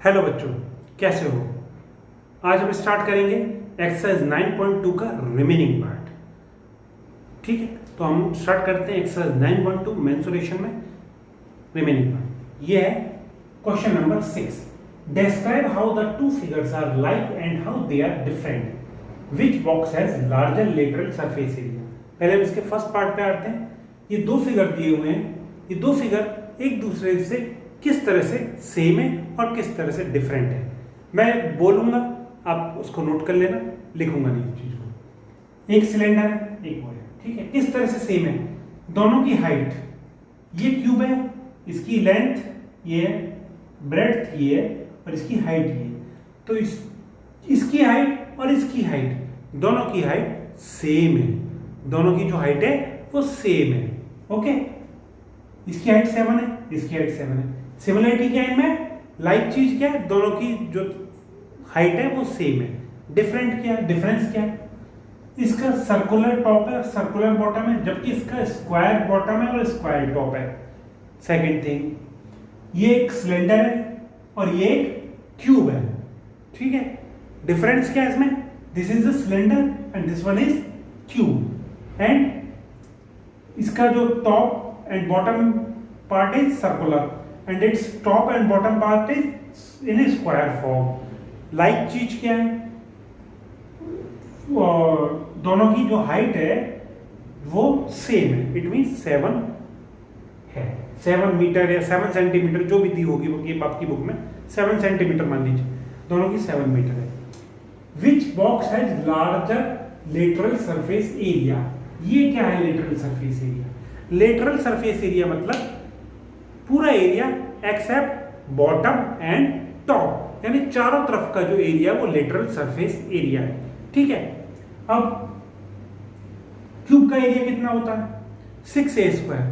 Hello बच्चों, कैसे हो। आज हम स्टार्ट करेंगे एक्सरसाइज 9.2 का रिमेनिंग पार्ट। ठीक है, तो हम स्टार्ट करते हैं एक्सरसाइज 9.2 मेंसुरेशन में रिमेनिंग पार्ट। ये है question number 6। Describe how the two figures are like and how they are different. Which box has larger lateral surface area. पहले हम इसके फर्स्ट पार्ट पे आते हैं। ये दो फिगर दिए हुए हैं, ये दो फिगर एक दूसरे से किस तरह से सेम है और किस तरह से डिफरेंट है। मैं बोलूंगा, आप उसको नोट कर लेना, लिखूंगा नहीं चीज को। एक सिलेंडर है, एक वो है, ठीक है। किस तरह से सेम है, दोनों की हाइट, ये क्यूब है, इसकी लेंथ ये है, ब्रेड्थ ये है और इसकी हाइट ये है। तो इसकी हाइट और इसकी हाइट, दोनों की हाइट सेम है। दोनों की जो हाइट है वो सेम है। ओके, इसकी हाइट 7 है, इसकी हाइट 7 है। सिमिलरिटी क्या है इनमें, लाइक चीज क्या है, दोनों की जो हाइट है वो सेम है। डिफरेंट क्या है, डिफरेंस क्या है, इसका सर्कुलर टॉप है, सर्कुलर बॉटम है, जबकि इसका स्क्वायर बॉटम है और स्क्वायर टॉप है। सेकंड थिंग, ये एक सिलेंडर है और ये एक क्यूब है। ठीक है, डिफरेंस क्या है इसमें, this is the cylinder and this one is cube. And इसका जो top and bottom part is circular and its top and bottom part is in a square form. Like चीज क्या है, दोनों की जो हाइट है वो सेम है। इट मीन 7 है, 7 मीटर या 7 सेंटीमीटर जो भी दी होगी वो आपकी बुक में 7 सेंटीमीटर मान लीजिए, दोनों की 7 मीटर है। Which box has larger lateral surface area. ये क्या है lateral surface area. Lateral surface area मतलब पूरा area except bottom and top, यानी चारों तरफ का जो एरिया वो लेटरल सरफेस एरिया है। ठीक है, अब क्यूब का एरिया कितना होता है, 6a स्क्वायर।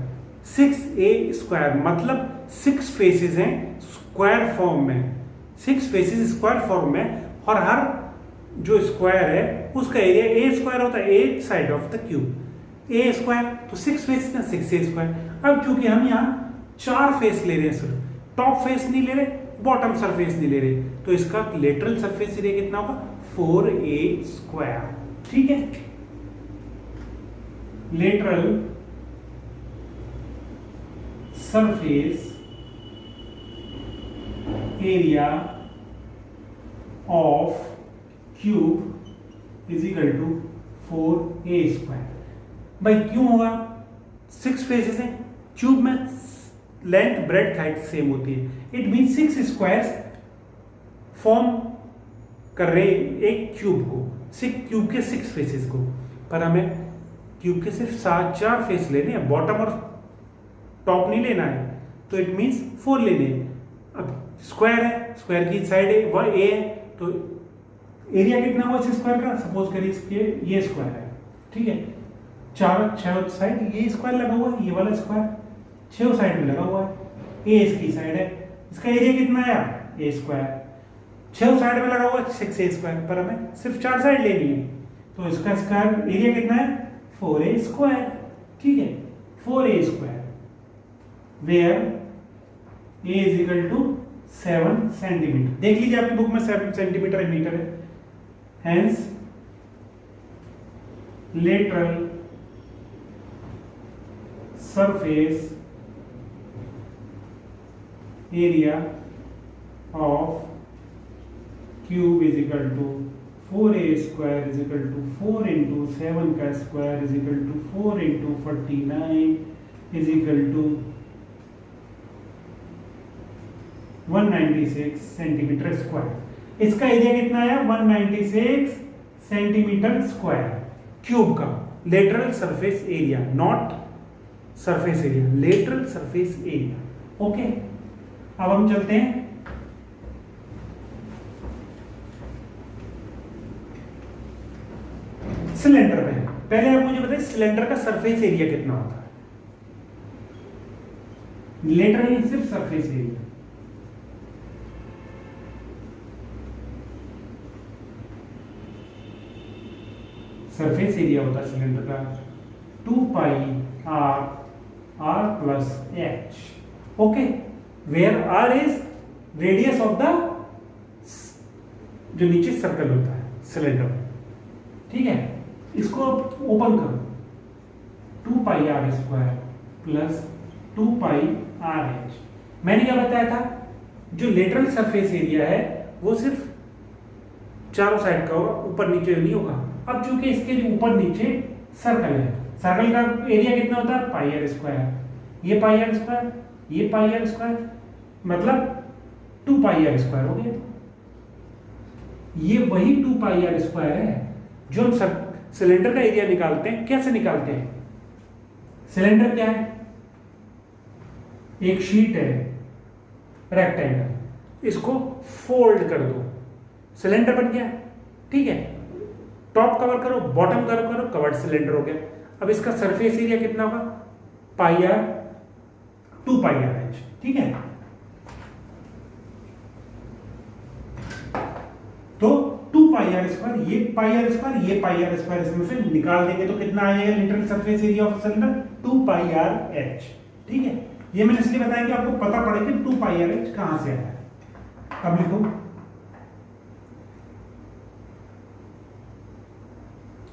6a स्क्वायर मतलब 6 फेसेस हैं स्क्वायर फॉर्म में, 6 फेसेस स्क्वायर फॉर्म में, और हर जो स्क्वायर है उसका एरिया a स्क्वायर होता है, a side of the cube. a square तो 6 फेसेस है, 6a स्क्वायर। अब चूंकि हम यहाँ 4 फेस ले रहे हैं, सिर्फ टॉप फेस नहीं ले रहे, बॉटम सरफेस नहीं ले रहे, तो इसका लेटरल सरफेस एरिया कितना होगा, 4a स्क्वायर। ठीक है, lateral surface area of cube is equal to 4a square. भाई क्यों होगा, 6 फेसेस हैं, क्यूब में लेंथ ब्रेड्थ हाइट सेम होती है। इट मीन 6 स्क्वायर्स फॉर्म कर रहे एक क्यूब को, 6 क्यूब के 6 फेसेस को, पर हमें क्यूब के सिर्फ 4 फेस लेने हैं, बॉटम और टॉप नहीं लेना है, तो इट मीन्स 4 लेने हैं। अब स्क्वायर है, स्क्वायर की साइड है वह ए है, तो एरिया कितना हुआ इस स्क्वायर का, सपोज करिए इसके ये स्क्वायर है। ठीक है, 6 साइड ये स्क्वायर लगा हुआ है, ये वाला स्क्वायर 6 साइड में लगा हुआ है, ए इसकी साइड है, इसका एरिया कितना आया, ए स्क्वायर। 6 साइड में लगा हुआ है 6a स्क्वायर, पर हमें सिर्फ 4 साइड लेनी है, तो इसका स्क्वायर एरिया कितना है, 4a स्क्वायर। ठीक है, 4a square where a is equal to 7 centimetre. देख लीजिए आपकी बुक में 7 सेंटीमीटर मीटर है। Hence lateral surface area of cube is equal to 4a square is equal to 4 into 7 का square is equal to 4 into 49 is equal to 196 centimetre square. इसका area कितना है, 196 centimetre square cube का lateral surface area, not surface area, lateral surface area. Okay, अब हम चलते हैं cylinder पे। पहले आप मुझे बताइए सिलेंडर का सरफेस एरिया कितना होता है। लेटरल सिर्फ सरफेस एरिया, सरफेस एरिया होता है सिलेंडर का 2 पाई r plus h. Okay, where r is radius of the जो नीचे सर्कल होता है सिलेंडर, ठीक है। इसको ओपन करो, 2 pi r square plus 2 pi r h. मैंने क्या बताया था, जो लेटरल सरफेस एरिया है वो सिर्फ चारों साइड का होगा, ऊपर नीचे नहीं होगा। अब चूंकि इसके ऊपर नीचे सर्कल है, सर्कल का एरिया कितना होता है, पाई आर स्क्वायर। ये पाई आर स्क्वायर, ये पाई आर स्क्वायर, मतलब 2 पाई आर स्क्वायर हो गया। ये वही 2 पाई आर स्क्वायर है जो हम सिलेंडर का एरिया निकालते हैं। कैसे निकालते हैं, सिलेंडर क्या है, एक शीट है रेक्टेंगल, इसको फोल्ड कर दो, सिलेंडर बन गया, ठीक है। टॉप कवर करो, बॉटम कवर करो, कवर्ड सिलेंडर हो गया। अब इसका सरफेस एरिया कितना होगा, पाई आर 2 पाई आर एच, ठीक है। तो 2 पाई आर स्क्वायर, ये पाई आर स्क्वायर, ये पाई आर स्क्वायर, इसमें से निकाल देंगे तो कितना आएगा lateral surface area of cylinder, 2 pi r H, ठीक है। ये मैंने इसलिए बताया कि आपको पता पड़े कि 2 पाई आर एच कहां से आया है। अब लिखो,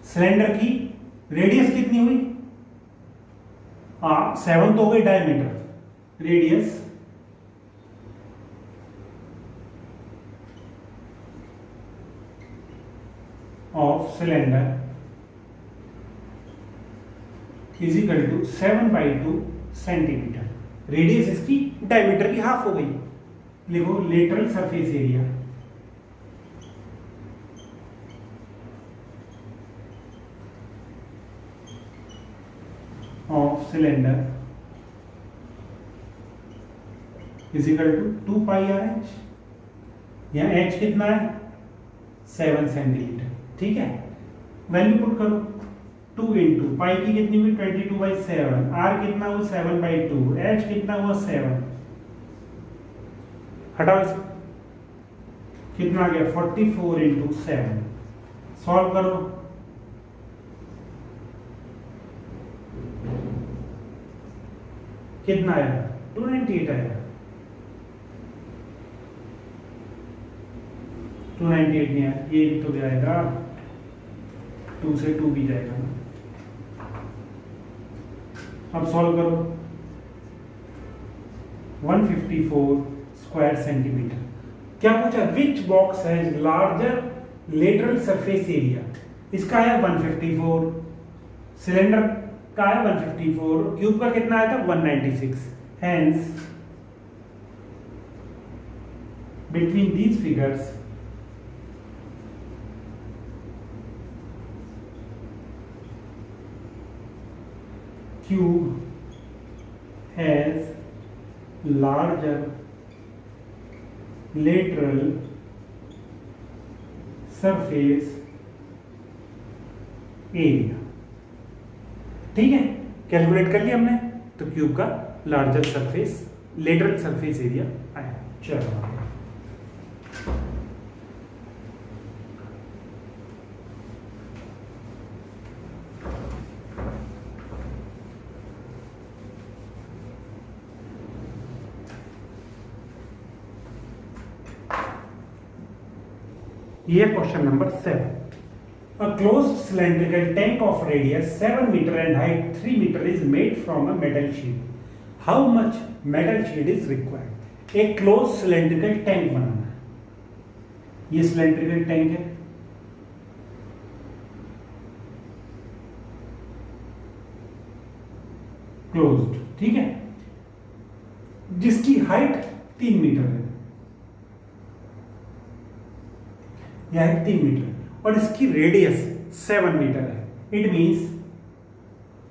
सिलेंडर की रेडियस कितनी हुई, 7 तो हो गई diameter, radius of cylinder is equal to 7/2 centimetre. Radius इसकी डायमीटर की हाफ हो गई। लिखो lateral surface area of cylinder is equal to 2 pi r h. यहां एच कितना है, 7 सेंटीमीटर, ठीक है। वैल्यू पुट करो, 2 इंटू पाई की कितनी हुई 22/7, आर कितना हुआ 7/2, एच कितना हुआ 7, हटाओ इसे, कितना आ गया 44 इंटू 7। सॉल्व करो, कितना आया 298 आया, 298 नहीं आया, ये भी तो जाएगा 2 से 2 भी जाएगा ना। अब सॉल्व करो, 154 स्क्वायर सेंटीमीटर। क्या पूछा, विच box has larger lateral surface area. इसका है 154, सिलेंडर का है 154, क्यूब का कितना आया था 196। Hence between these figures cube has larger lateral surface area, ठीक है। कैलकुलेट कर लिया हमने, तो क्यूब का larger surface lateral surface area आया। चलो ये question number 7। A closed cylindrical tank of radius 7 meter and height 3 meter is made from a metal sheet. How much metal sheet is required? एक closed cylindrical tank बनाना है। ये cylindrical tank है, closed, ठीक है, जिसकी हाइट 3 मीटर है, यह है 3 मीटर और इसकी रेडियस 7 मीटर है। इट मींस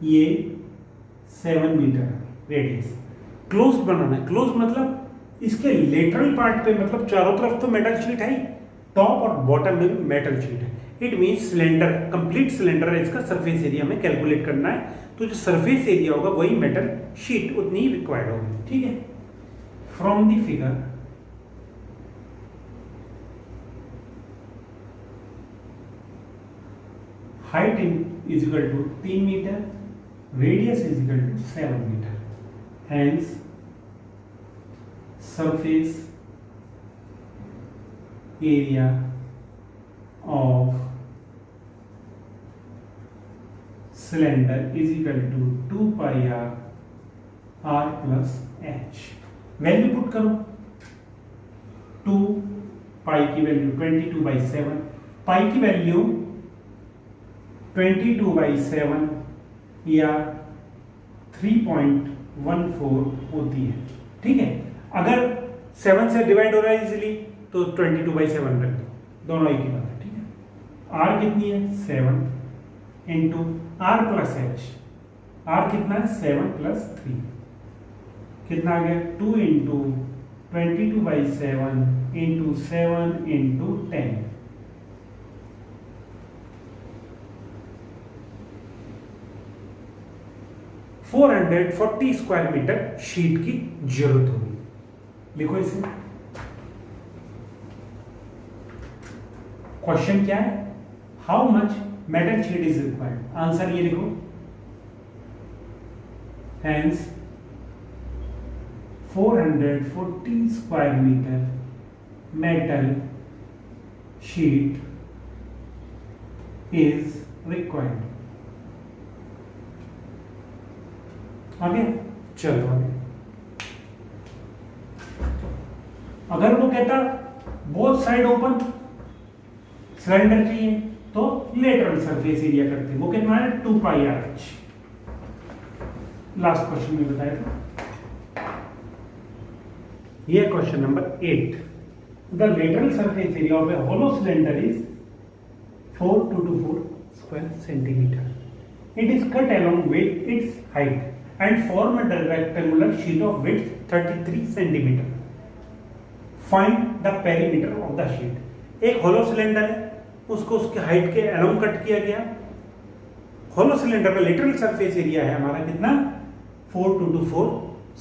ये 7 मीटर रेडियस। क्लोज बनाना है, क्लोज मतलब इसके लेटरल पार्ट पे, मतलब चारों तरफ तो मेटल शीट है, टॉप और बॉटम में भी मेटल शीट है। It means cylinder, complete cylinder है, इसका सरफेस एरिया में कैलकुलेट करना है, तो जो सरफेस एरिया होगा वही मेटल शीट उतनी ही रिक्वायर्ड होगी, ठीक है। From the figure height is equal to 3 meter, radius is equal to 7 meter. Hence, surface area of cylinder is equal to 2 pi r plus h. Value put करो, 2 पाई की value 22/7, पाई की value 22/7 या 3.14 होती है। ठीक है, अगर 7 से डिवाइड हो रहा है इजीली तो 22/7 रख दो, दोनों एक ही बात है। ठीक है, आर कितनी है 7 into r plus h, r कितना है 7 + 3, कितना आ गया 2 into 22/7 into 7 into 10, 440 square metre sheet की जरूरत होगी। लिखो इसे। क्वेश्चन क्या है, how much metal sheet is required. Answer ये लिखो, hence 440 square metre metal sheet is required. आगे चलो आगे। अगर वो कहता बोथ साइड ओपन सिलेंडर चाहिए तो लेटरल सरफेस एरिया करते हैं, वो कितना है 2 pi r h. Last question में बताया था, ये question number 8। The lateral surface area of a hollow cylinder is 4224 square centimetre. It is cut along with its height and form a rectangular sheet of width 33 centimeter. Find the perimeter of the sheet. एक hollow cylinder है, उसको उसके height के along cut किया गया। Hollow cylinder का lateral surface area है हमारा कितना 4224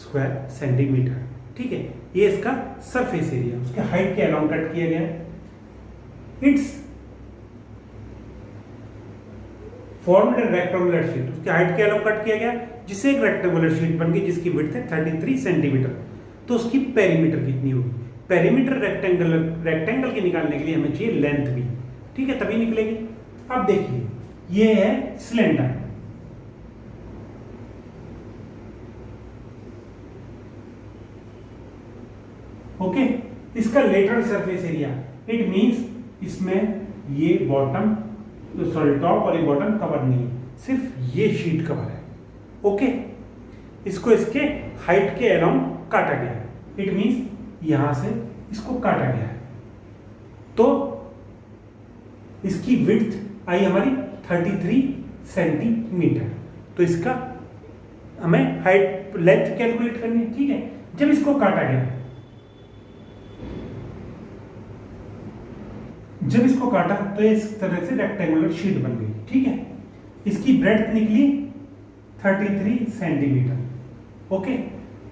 स्क्वायर सेंटीमीटर. ठीक है, ये इसका सरफेस एरिया, उसके हाइट के अलोंग कट किया गया। It's formed A rectangular sheet, उसके हाइट के अलोंग कट किया गया जिससे एक रेक्टेंगुलर शीट बन गई जिसकी विड्थ है 33 सेंटीमीटर. तो उसकी पेरीमीटर कितनी होगी? पेरीमीटर रेक्टेंगल के निकालने के लिए हमें चाहिए लेंथ भी. ठीक है, तभी निकलेगी. अब देखिए, ये है सिलेंडर, ओके. इसका lateral surface area, it means इसमें ये बॉटम सॉरी टॉप और ये बॉटम कवर नहीं है, सिर्फ ये शीट कवर है. ओके, इसको इसके हाइट के अराउंड काटा गया है. इट मींस यहां से इसको काटा गया है, तो इसकी विड्थ आई हमारी 33 सेंटीमीटर. तो इसका हमें हाइट लेंथ कैलकुलेट करनी है. ठीक है, जब इसको काटा गया, जब इसको काटा तो इस तरह से रेक्टेंगुलर शीट बन गई. ठीक है, इसकी ब्रेड्थ निकली 33 सेंटीमीटर. ओके,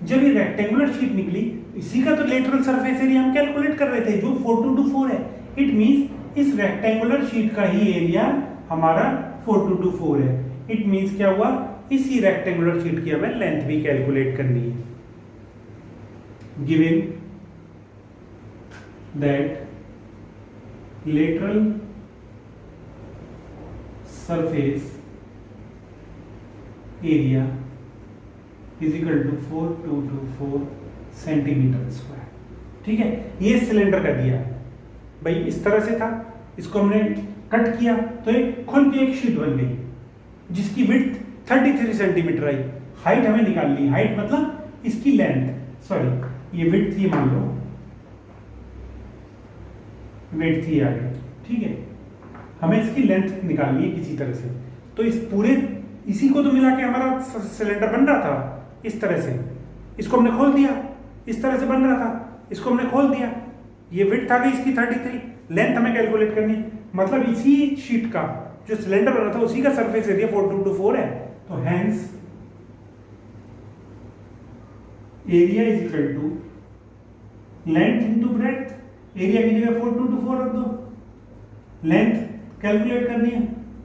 जब ये रेक्टेंगुलर शीट निकली, इसी का तो लेटरल सरफेस एरिया हम कैलकुलेट कर रहे थे जो 4224 है. इट मींस इस रेक्टेंगुलर शीट का ही एरिया हमारा 4224 है. इट मींस क्या हुआ, इसी रेक्टेंगुलर शीट की हमें लेंथ भी कैलकुलेट करनी है. Given that lateral surface area is equal to 4224 centimetre square. ठीक है, ये सिलेंडर का दिया है भाई. इस तरह से था, इसको हमने कट किया तो एक खुल के एक शीट बन गई जिसकी विड्थ 33 सेंटीमीटर आई. हाइट हमें निकालनी है, हाइट मतलब इसकी लेंथ, सॉरी ये विड्थ थी, मान लो वेट थी आगे. ठीक है, हमें इसकी लेंथ निकालनी है किसी तरह से. तो इस पूरे इसी को तो मिला के हमारा सिलेंडर बन रहा था इस तरह से. इसको हमने खोल दिया, इस तरह से बन रहा था, इसको हमने खोल दिया, ये विड्थ आ गई इसकी 33. लेंथ हमें कैलकुलेट करनी है, मतलब इसी शीट का जो सिलेंडर बना था उसी का सरफेस एरिया 4224 है. तो hence area is equal to length into breadth. Area की जगह 4224 रख दो, लेंथ कैलकुलेट करनी है,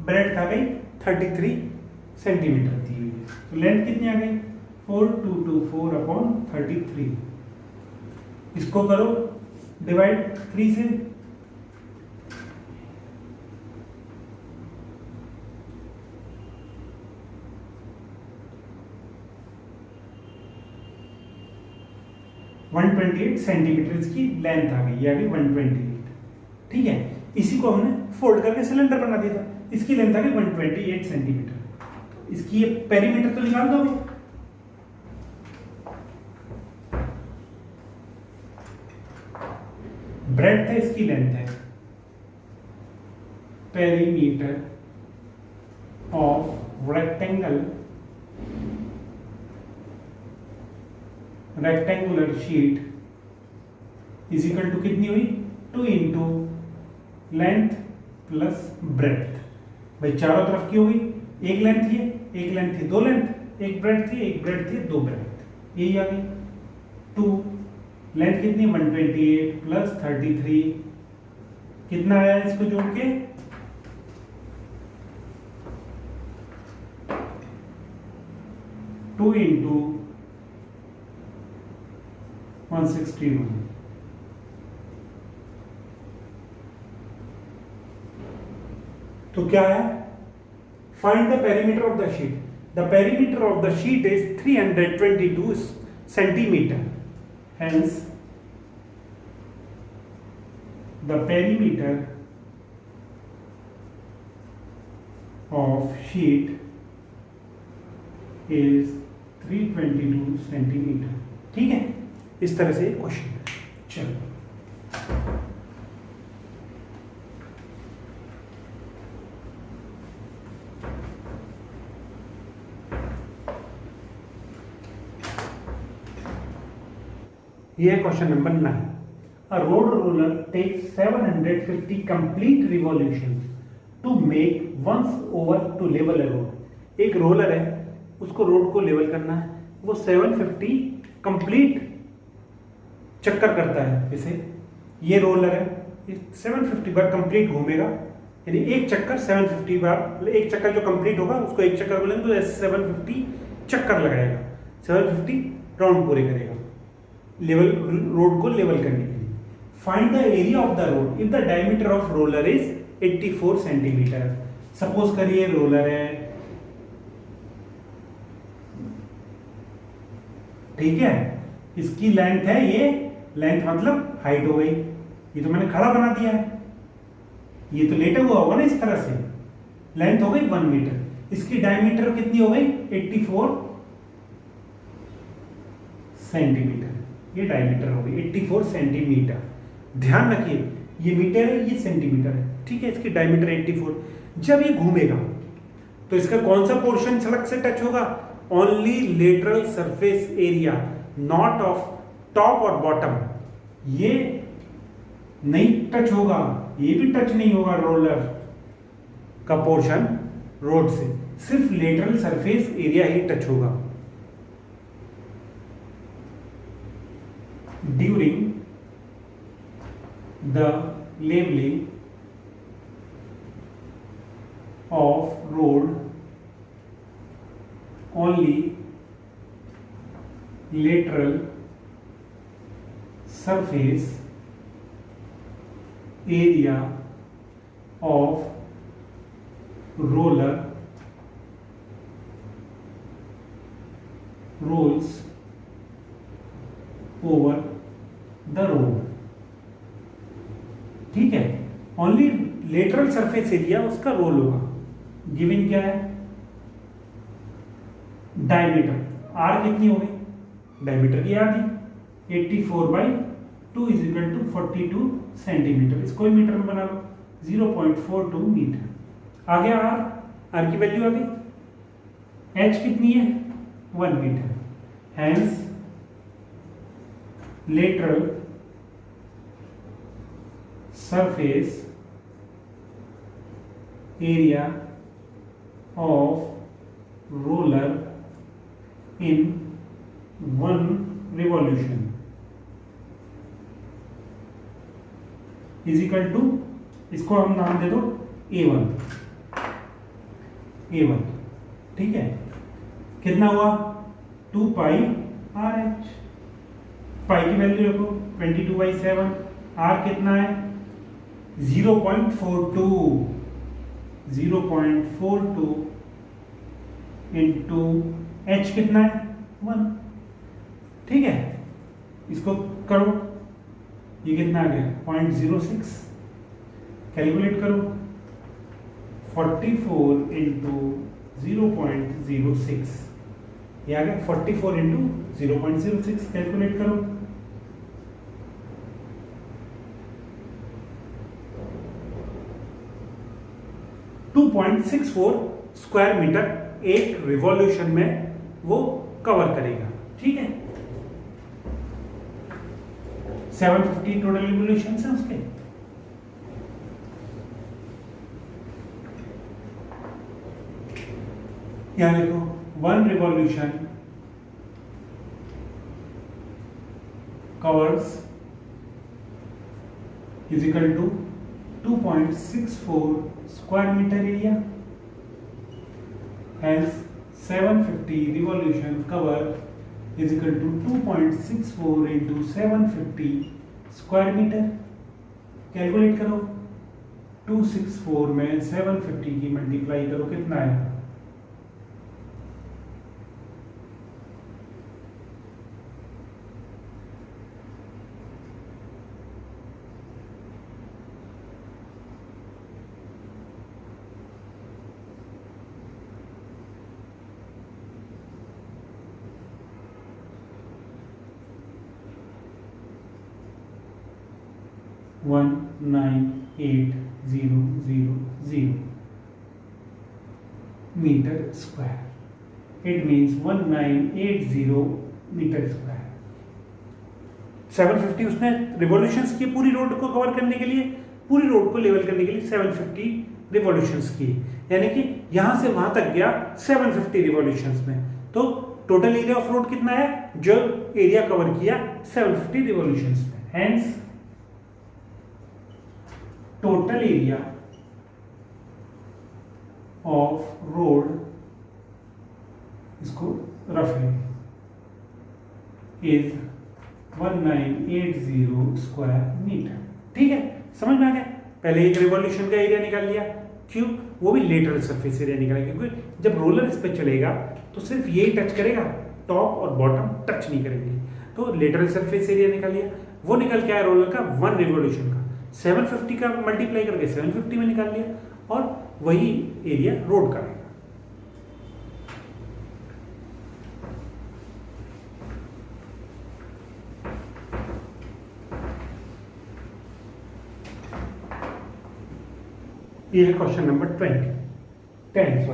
ब्रेड्थ आ गई 33 सेंटीमीटर दी हुई है. तो लेंथ कितनी आ गई 4224/33. इसको करो डिवाइड 3 से, 128 सेंटीमीटर इसकी लेंथ आ गई, ये आ गई 128। ठीक है, इसी को हमने फोल्ड करके सिलेंडर बना दिया था, इसकी लेंथ आ गई 128 सेंटीमीटर। इसकी ये पेरीमीटर तो निकाल दोगे, ब्रेड्थ है, इसकी लेंथ है, perimeter of rectangular sheet is equal to कितनी हुई, 2 इंटू लेंथ प्लस ब्रेड्थ। भाई चारों तरफ की होगी, एक लेंथ थी, एक लेंथ थी, दो लेंथ, एक ब्रेड्थ थी, एक ब्रेड्थ थी, दो ब्रेड्थ, यही आ गई 2। लेंथ कितनी, 128 प्लस 33, कितना आया इसको जोड़ के, 2 इंटू 161। तो क्या है, find the perimeter of the sheet. The perimeter of the sheet is 322 centimetre, hence the perimeter of sheet is 322 centimetre. ठीक है, इस तरह से क्वेश्चन है। चलो ये है question number 9। A road roller takes 750 complete revolutions to make once over to level a road। एक रोलर है, उसको रोड को लेवल करना है, वो 750 कंप्लीट चक्कर करता है। जैसे ये रोलर है, ये 750 बार कंप्लीट घूमेगा, यानी एक चक्कर 750 बार, एक चक्कर जो कंप्लीट होगा उसको एक चक्कर बोलेंगे, तो ऐसे 750 चक्कर लगाएगा, 750 राउंड पूरे करेगा लेवल, रोड को लेवल करने के लिए। Find the area of the road if the diameter of roller is 84 centimetre. Suppose करिए रोलर है, ठीक है, इसकी लेंथ है, ये लेंथ मतलब हाइट हो गई, ये तो मैंने खड़ा बना दिया है, ये तो लेटा हुआ होगा ना इस तरह से, लेंथ हो गई 1 मीटर, इसकी डायमीटर कितनी हो गई 84 सेंटीमीटर, ये डायमीटर हो गई 84 सेंटीमीटर। ध्यान रखिए ये मीटर है, ये सेंटीमीटर है, ठीक है, इसकी डायमीटर 84। जब ये घूमेगा तो इसका कौन सा पोर्शन सड़क से टच होगा, only lateral surface area, not of top और बॉटम, ये नहीं टच होगा, ये भी टच नहीं होगा रोलर का पोर्शन रोड से, सिर्फ लेटरल सरफेस एरिया ही टच होगा। During the leveling of road only lateral surface area of roller rolls over the road। ठीक है, ओनली लेटरल सरफेस एरिया उसका रोल होगा। गिवन क्या है, डायमीटर, आर कितनी हो गई, डायमीटर की आधी, 84/2 इज इक्वल टू 42 सेंटीमीटर, इसको मीटर में बना लो, 0.42 मीटर। आ गया आर, आर की वैल्यू आ गई, एच कितनी है 1 metre, hence lateral surface area of roller in 1 revolution is equal to, इसको हम नाम दे दो A1, A1, ठीक है, कितना हुआ 2 पाई RH, पाई की वैल्यू रखो 22/7, R कितना है 0.42 इंटू एच कितना है 1, ठीक है, इसको करो, ये कितना आ गया 0.06, कैलकुलेट करो 44 इंटू 0.06, ये आ गया 44 इंटू 0.06, कैलकुलेट करो 2.64 स्क्वायर मीटर एक रिवॉल्यूशन में वो कवर करेगा। ठीक है, 750 टोटल रिवॉल्यूशन है उसके। यहां देखो 1 revolution covers is equal to 2.64 square meter area, hence 750 revolution cover is equal to 2.64 into 750 square meter। Calculate करो 264 में 750 की मल्टीप्लाई करो कितना है 198,000 meter square। It means 1980 metre square. 750 उसने रिवॉल्यूशंस किए पूरी रोड को कवर करने के लिए, पूरी रोड को लेवल करने के लिए 750 रिवॉल्यूशंस किए, यानी कि यहां से वहां तक गया 750 रिवॉल्यूशंस में। तो टोटल एरिया ऑफ रोड कितना है जो एरिया कवर किया 750 रिवॉल्यूशंस में। Hence total area of road, इसको रफली इज 1980 स्क्वायर मीटर। ठीक है, समझ में आ गया। पहले एक रिवॉल्यूशन का एरिया निकाल लिया, क्यों? वो भी लेटरल सरफेस एरिया निकाला, क्योंकि जब रोलर इस पे चलेगा तो सिर्फ यही टच करेगा, टॉप और बॉटम टच नहीं करेंगे। तो लेटरल सरफेस एरिया निकाल लिया, वो निकल के आया रोलर का 1 रिवॉल्यूशन का, 750 का मल्टीप्लाई करके 750 में निकाल लिया, और वही एरिया रोड का। ये है question number 10।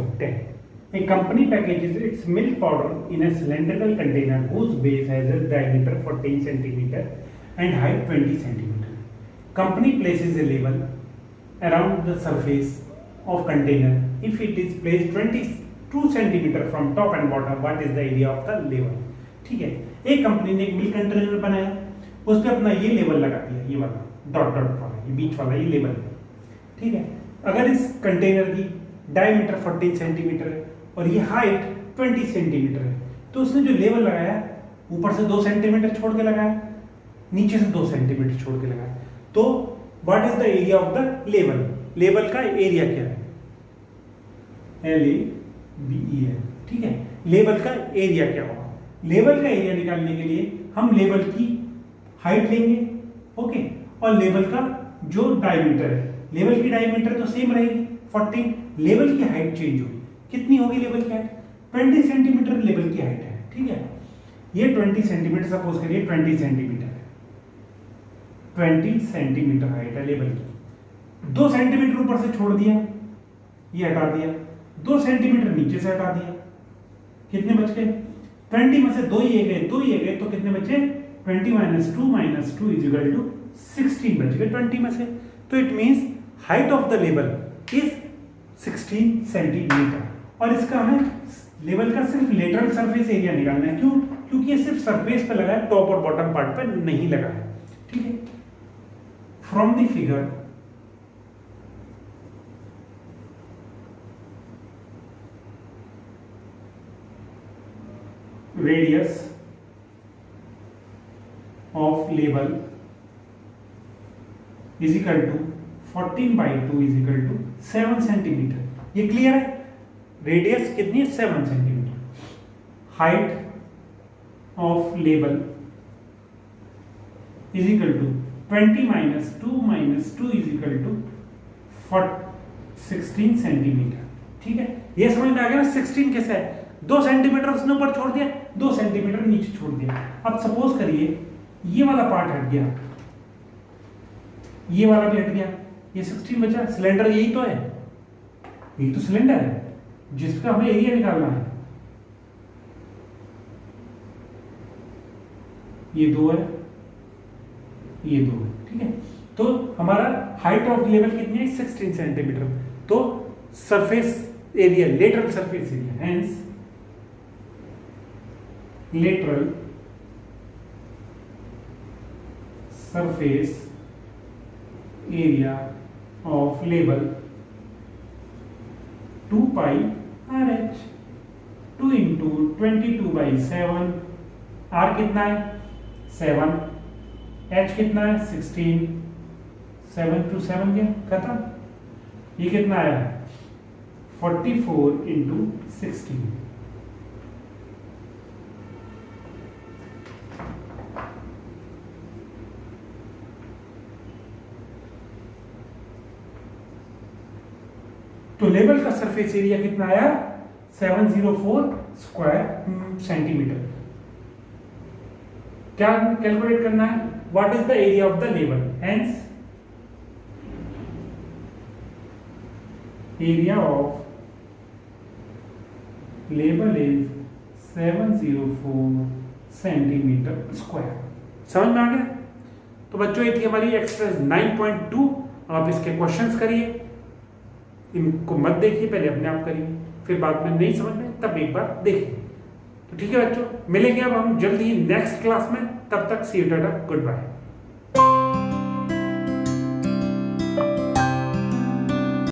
A company packages its milk powder in a cylindrical container whose base has a diameter 14 cm and height 20 cm. Company places a label around the surface of container. If it is placed 22 cm from top and bottom, what is the area of the label? ठीक है, एक company ने एक milk container बनाया, उस पर अपना ये लेबल लगा दिया, ये वाला डॉट डॉट वाला, ये बीच वाला ये लेबल। ठीक है, अगर इस कंटेनर की डायमीटर 14 सेंटीमीटर है और ये हाइट 20 सेंटीमीटर है, तो उसने जो लेबल लगाया ऊपर से 2 सेंटीमीटर छोड़ के लगाया, नीचे से 2 सेंटीमीटर छोड़ के लगाया। तो what is the area of the label? Label का एरिया क्या है? LABEL। ठीक है, लेबल का एरिया क्या होगा? लेबल का एरिया निकालने के लिए हम लेबल की हाइट लेंगे, ओके, और लेबल का जो डायमीटर है, लेवल की डायमीटर तो सेम रहेगी 14, लेवल की हाइट चेंज होगी। कितनी होगी लेवल की हाइट? 20 सेंटीमीटर लेवल की हाइट है। ठीक है, ये 20 सेंटीमीटर, सपोज करिए 20 सेंटीमीटर है, 20 सेंटीमीटर हाइट है लेवल की। 2 सेंटीमीटर ऊपर से छोड़ दिया, ये हटा दिया, 2 सेंटीमीटर नीचे से हटा दिया, कितने बच गए? 20 में से 2 ये गए, 2 ये गए, तो कितने बचे? 20 - 2 - 2 इज इक्वल टू 16 बच गए 20 में से। तो it means height of the level is 16 centimetre. और इसका हमें लेवल का सिर्फ लेटरल सरफेस एरिया निकालना है। क्यों? क्योंकि ये सिर्फ सरफेस पे लगा है, टॉप और बॉटम पार्ट पे नहीं लगा है। ठीक है, from the figure radius of level is equal to 14/2 is equal to 7 centimetre. ये क्लियर है? रेडियस कितनी है? 7 centimetre. Height of level is equal to 20 minus 2 is equal to 16 centimetre. ठीक है, ये समझ में आ गया ना 16 कैसे है, 2 सेंटीमीटर उसने ऊपर छोड़ दिया, 2 सेंटीमीटर नीचे छोड़ दिया। अब सपोज करिए ये वाला पार्ट हट गया, ये वाला भी हट गया, ये 16 बचा। सिलेंडर यही तो है, यही तो सिलेंडर है जिसका हमें एरिया निकालना है। ये 2 है, ये 2 है। ठीक है, तो हमारा हाइट ऑफ लेवल कितनी है, 16 सेंटीमीटर। तो surface area, lateral surface area, hence lateral surface area of level 2 pi RH, 2 into 22/7। R कितना है 7, H कितना है 16, 7 to 7 गया खत्म। ये कितना आया 44 इंटू 16। तो लेवल का सरफेस एरिया कितना आया 704 स्क्वायर सेंटीमीटर। क्या कैलकुलेट करना है, what is the area of the level, hence area of level is 704 centimetre square. समझ में आ गया। तो बच्चों ये थी हमारी एक्सरसाइज 9.2। आप इसके क्वेश्चंस करिए, इनको मत देखिए, पहले अपने आप करिए, फिर बाद में नहीं समझ में तब एक बार देखिए। तो ठीक है बच्चों, मिलेंगे अब हम जल्दी ही नेक्स्ट क्लास में। तब तक सी यू, टाटा, गुड बाय।